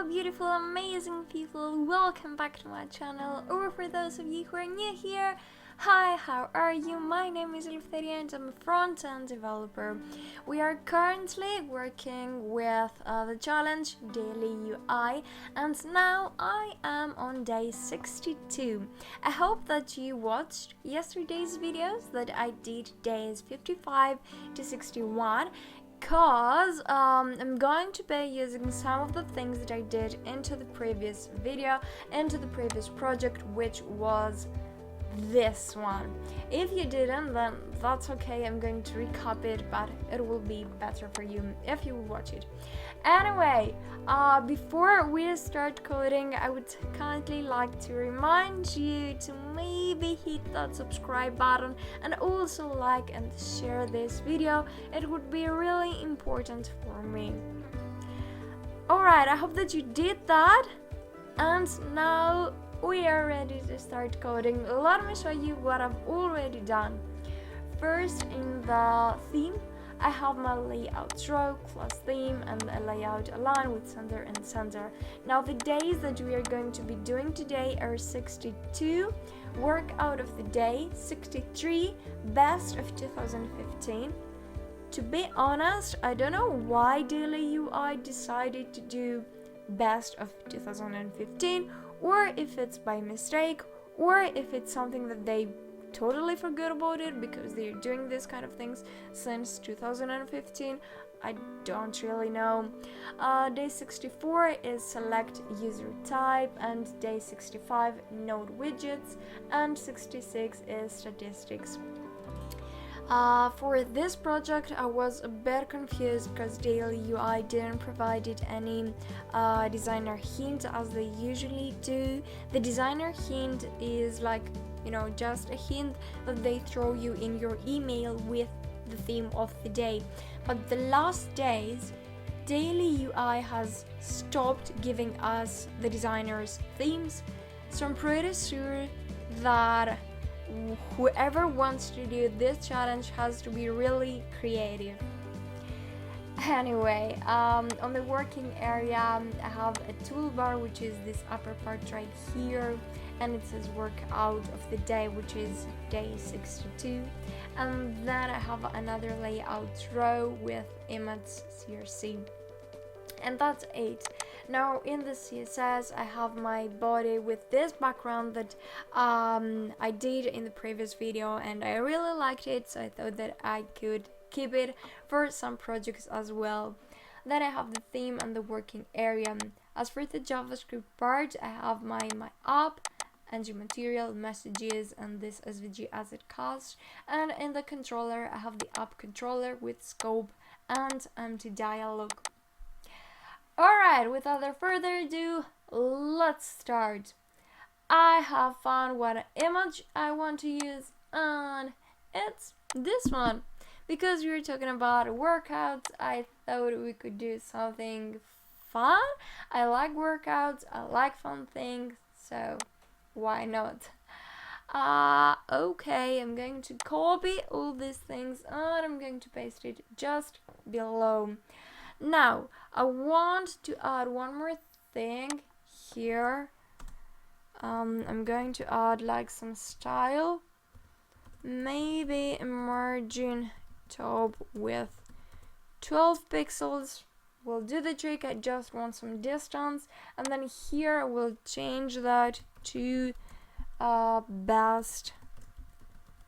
beautiful, amazing people, welcome back to my channel, or for those of you who are new here, hi, how are you? My name is Eleftheria and I'm a front-end developer. We are currently working with the challenge Daily UI, and now I am on day 62. I hope that you watched yesterday's videos that I did days 55 to 61. Because I'm going to be using some of the things that I did into the previous video, into the previous project, which was this one. If you didn't, then that's okay, I'm going to recap it, but it will be better for you if you watch it. Anyway, before we start coding, I would kindly like to remind you to maybe hit that subscribe button and also like and share this video. It would be really important for me. Alright, I hope that you did that, and now we are ready to start coding. Let me show you what I've already done. First, in the theme, I have my layout row, class theme, and a layout align with center and center. Now the days that we are going to be doing today are 62, workout of the day, 63, best of 2015. To be honest, I don't know why Daily UI decided to do best of 2015, or if it's by mistake, or if it's something that they totally forgot about it because they're doing this kind of things since 2015. I don't really know. Day 64 is select user type, and day 65 node widgets, and 66 is statistics. For this project I was a bit confused because Daily UI didn't provide any designer hint as they usually do. The designer hint is like, you know, just a hint that they throw you in your email with the theme of the day. But the last days, Daily UI has stopped giving us the designers themes, so I'm pretty sure that whoever wants to do this challenge has to be really creative. Anyway, on the working area, I have a toolbar, which is this upper part right here, and it says workout of the day, which is day 62. And then I have another layout row with image CRC. And that's it. Now in the CSS I have my body with this background that I did in the previous video, and I really liked it, so I thought that I could keep it for some projects as well. Then I have the theme and the working area. As for the JavaScript part, I have my app, ng material, messages, and this SVG asset cast. And in the controller I have the app controller with scope and empty dialog. Alright, without further ado, let's start. I have found what image I want to use, and it's this one. Because we were talking about workouts, I thought we could do something fun. I like workouts, I like fun things, so why not? Okay, I'm going to copy all these things and I'm going to paste it just below. Now, I want to add one more thing here. I'm going to add like some style, maybe a margin top with 12 pixels will do the trick. I just want some distance, and then here I will change that to best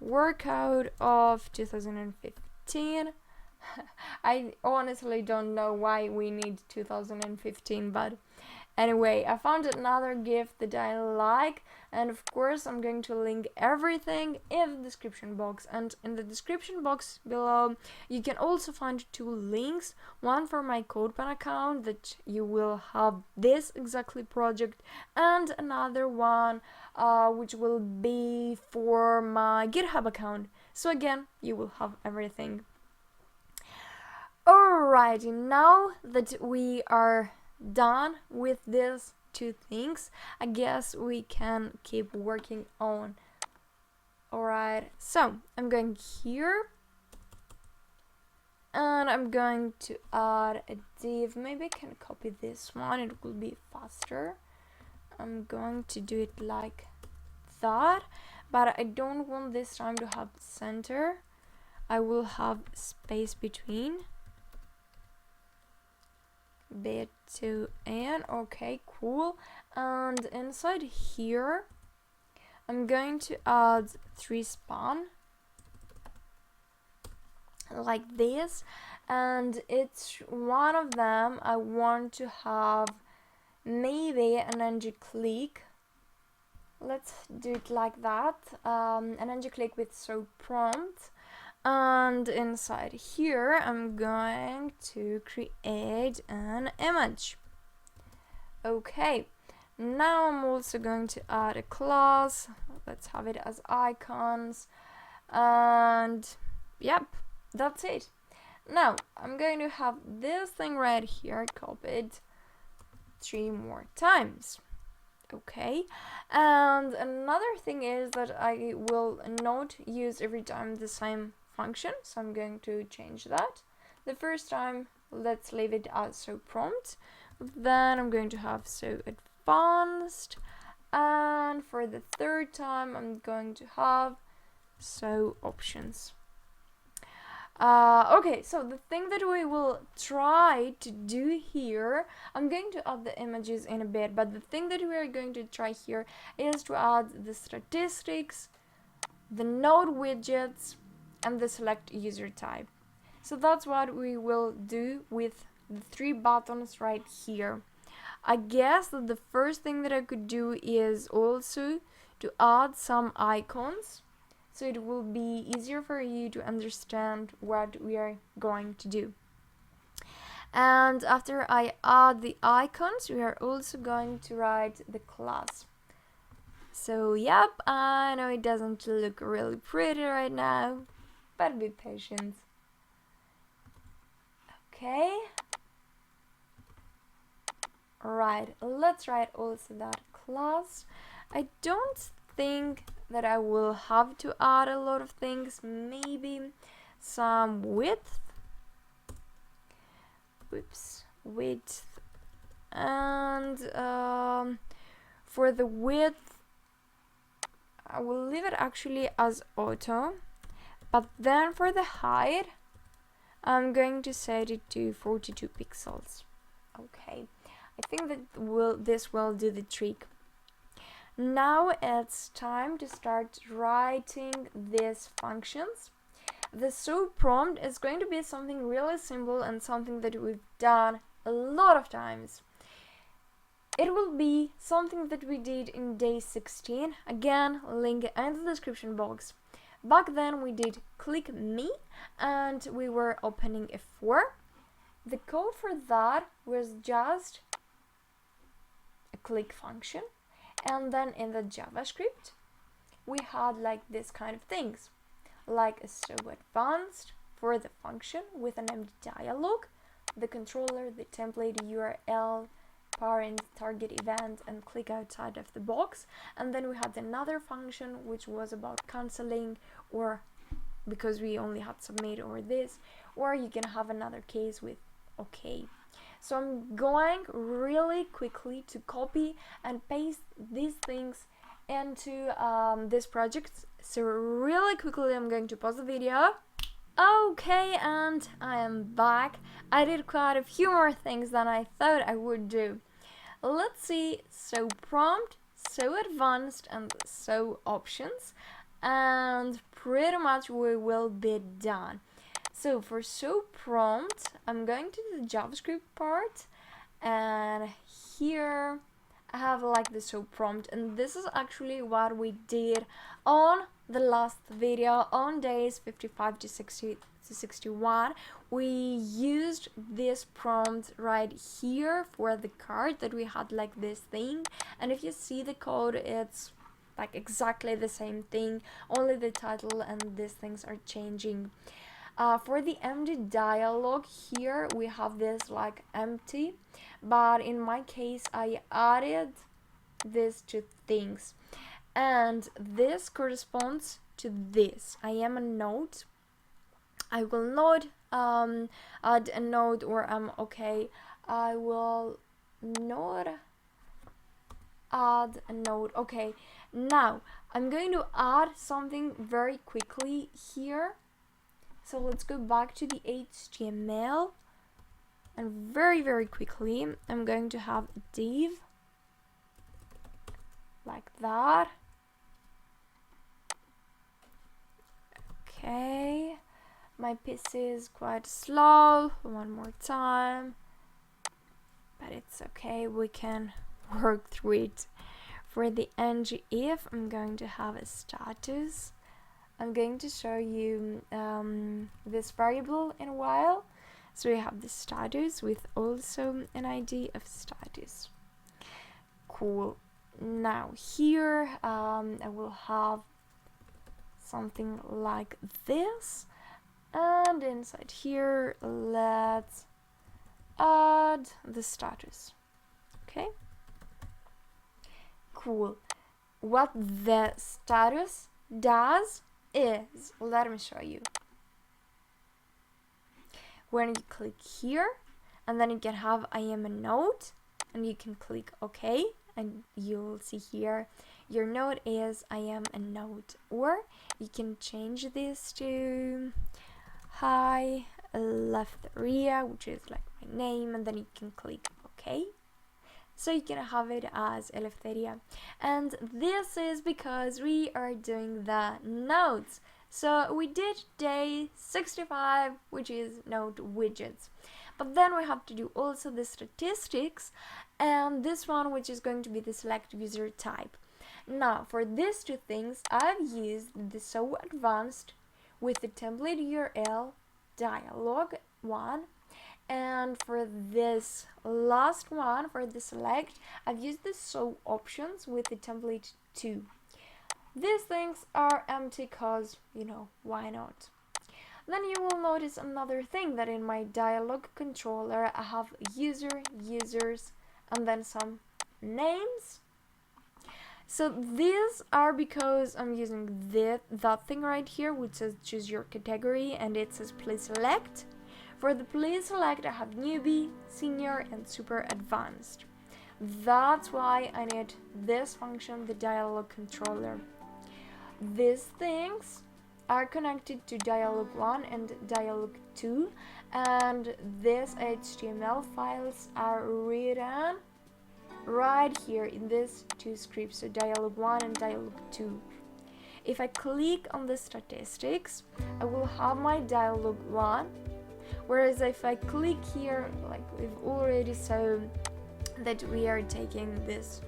workout of 2015. I honestly don't know why we need 2015, but anyway, I found another GIF that I like, and of course I'm going to link everything in the description box. And in the description box below you can also find two links, one for my CodePen account that you will have this exactly project, and another one which will be for my GitHub account. So again, you will have everything. Alrighty, now that we are done with these two things, I guess we can keep working on. Alright, so I'm going here And I'm going to add a div. Maybe I can copy this one, it will be faster. I'm going to do it like that, but I don't want this time to have center. I will have space between bit to n. Okay, cool. And inside here I'm going to add 3 span like this, and it's one of them I want to have maybe an ng click. Let's do it like that. An ng click with so prompt, and inside here I'm going to create an image. Okay, now I'm also going to add a class. Let's have it as icons, and yep, that's it. Now I'm going to have this thing right here copied 3 more times. Okay, and another thing is that I will not use every time the same function, so I'm going to change that. The first time, let's leave it as so prompt. Then I'm going to have so advanced, and for the third time I'm going to have so options. Okay, so the thing that we will try to do here, I'm going to add the images in a bit, but the thing that we are going to try here is to add the statistics, the node widgets, and the select user type. So that's what we will do with the 3 buttons right here. I guess that the first thing that I could do is also to add some icons, so it will be easier for you to understand what we are going to do. And after I add the icons, we are also going to write the class. So yep, I know it doesn't look really pretty right now, but be patient. Okay. Right, let's write also that class. I don't think that I will have to add a lot of things, maybe some width, and for the width I will leave it actually as auto, but then for the height I'm going to set it to 42 pixels. Okay, I think that this will do the trick. Now it's time to start writing these functions. The so prompt is going to be something really simple and something that we've done a lot of times. It will be something that we did in day 16. Again, link in the description box. Back then we did click me and we were opening a for. The code for that was just a click function. And then in the JavaScript, we had like this kind of things, like a so advanced for the function with an empty dialog, the controller, the template URL, parent, target event, and click outside of the box. And then we had another function which was about canceling, or because we only had submit or this, or you can have another case with okay. So I'm going really quickly to copy and paste these things into this project. So really quickly I'm going to pause the video. Okay, and I am back. I did quite a few more things than I thought I would do. Let's see, so prompt, so advanced, and so options, and pretty much we will be done. So for so prompt, I'm going to the JavaScript part, and here I have like the so prompt, and this is actually what we did on the last video on days 55 to 61. We used this prompt right here for the card that we had like this thing, and if you see the code, it's like exactly the same thing, only the title and these things are changing. For the empty dialog here we have this like empty, but in my case I added these 2 things, and this corresponds to this. I am a node. I will not add a note or I'm okay, I will not add a note. Okay, now I'm going to add something very quickly here. So let's go back to the HTML, and very quickly I'm going to have a div like that. Okay, my PC is quite slow. One more time, but it's okay, we can work through it. For the ngIf, I'm going to have a status. I'm going to show you this variable in a while. So we have the status with also an ID of status. Cool. Now here I will have something like this, and inside here let's add the status. Okay, cool. What the status does is, let me show you. When you click here, and then you can have I am a node, and you can click OK, and you'll see here your node is I am a node. Or you can change this to hi Eleftheria, which is like my name, and then you can click OK. So you can have it as Eleftheria. And this is because we are doing the nodes. So we did day 65, which is node widgets. But then we have to do also the statistics, and this one, which is going to be the select user type. Now, for these two things, I've used the so advanced with the template URL dialog one. And for this last one, for the select, I've used the show options with the template 2. These things are empty because, you know, why not? Then you will notice another thing, that in my dialog controller I have user, users, and then some names. So these are because I'm using that thing right here, which says choose your category, and it says please select. For the please select, I have newbie, senior, and super advanced. That's why I need this function, the dialog controller. These things are connected to dialog 1 and dialog 2, and these HTML files are written right here in these two scripts, so dialog 1 and dialog 2. If I click on the statistics, I will have my dialog 1. Whereas if I click here, like we've already saw that we are taking this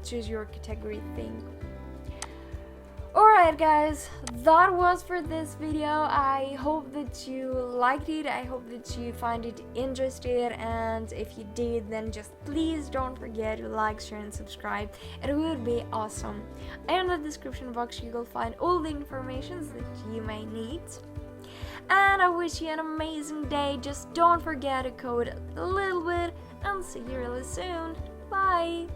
choose your category thing. Alright guys, that was for this video. I hope that you liked it, I hope that you find it interesting, and if you did, then just please don't forget to like, share and subscribe. It would be awesome. And in the description box you will find all the information that you may need. And I wish you an amazing day. Just don't forget to code a little bit, and see you really soon. Bye!